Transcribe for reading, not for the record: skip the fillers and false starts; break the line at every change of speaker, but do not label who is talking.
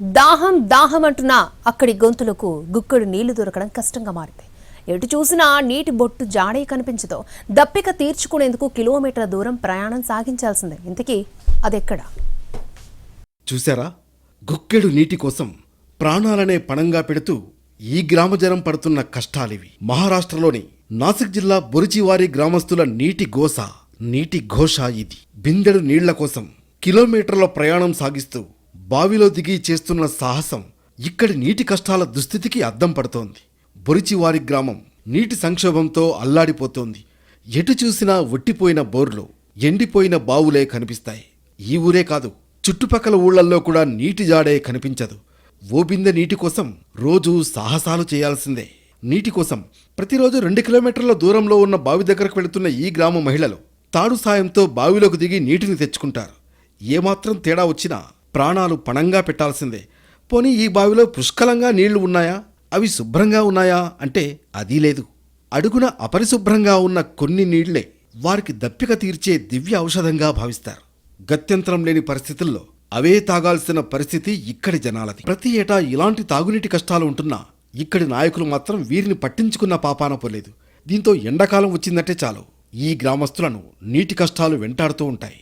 దాహం దాహం అంటున్నా అక్కడి గొంతులకు గుక్కడు నీళ్లు దొరకడం కష్టంగా మారింది. ఎటు చూసినా నీటి బొట్టు జాడే కనిపించదో దప్పిక తీర్చుకునేందుకు కిలోమీటర్ల దూరం ప్రయాణం సాగించాల్సిందే. ఇంతకీ అదెక్కడా?
చూశారా, గుక్కెడు నీటి కోసం ప్రాణాలనే పణంగా పెడుతూ ఈ గ్రామజనం పడుతున్న కష్టాలివి. మహారాష్ట్రలోని నాసిక్ జిల్లా బొరిచివారి గ్రామస్తుల నీటి గోస, నీటి ఘోష ఇది. బిందెడు నీళ్ల కోసం కిలోమీటర్ల ప్రయాణం సాగిస్తూ బావిలో దిగి చేస్తున్న సాహసం ఇక్కడి నీటి కష్టాల దుస్థితికి అద్దం పడుతోంది. బొరిచివారి గ్రామం నీటి సంక్షోభంతో అల్లాడిపోతోంది. ఎటు చూసినా ఒట్టిపోయిన బోర్లు, ఎండిపోయిన బావులే కనిపిస్తాయి. ఈ ఊరే కాదు, చుట్టుపక్కల ఊళ్లల్లో కూడా నీటి జాడే కనిపించదు. ఓ బిందె నీటి కోసం రోజూ సాహసాలు చేయాల్సిందే. నీటి కోసం ప్రతిరోజు 2 కిలోమీటర్ల దూరంలో ఉన్న బావి దగ్గరకు వెళుతున్న ఈ గ్రామ మహిళలు తాడు సాయంతో బావిలోకి దిగి నీటిని తెచ్చుకుంటారు. ఏమాత్రం తేడా వచ్చినా ప్రాణాలు పణంగా పెట్టాల్సిందే. పోనీ ఈ బావిలో పుష్కలంగా నీళ్లు ఉన్నాయా, అవి శుభ్రంగా ఉన్నాయా అంటే అదీ లేదు. అడుగున అపరిశుభ్రంగా ఉన్న కొన్ని నీళ్లే వారికి దప్పిక తీర్చే దివ్య ఔషధంగా భావిస్తారు. గత్యంతరం లేని పరిస్థితుల్లో అవే తాగాల్సిన పరిస్థితి ఇక్కడి జనాలది. ప్రతి ఏటా ఇలాంటి తాగునీటి కష్టాలు ఉంటున్నా ఇక్కడి నాయకులు మాత్రం వీరిని పట్టించుకున్న పాపాన పోలేదు. దీంతో ఎండాకాలం వచ్చిందంటే చాలు ఈ గ్రామస్తులను నీటి కష్టాలు వెంటాడుతూ ఉంటాయి.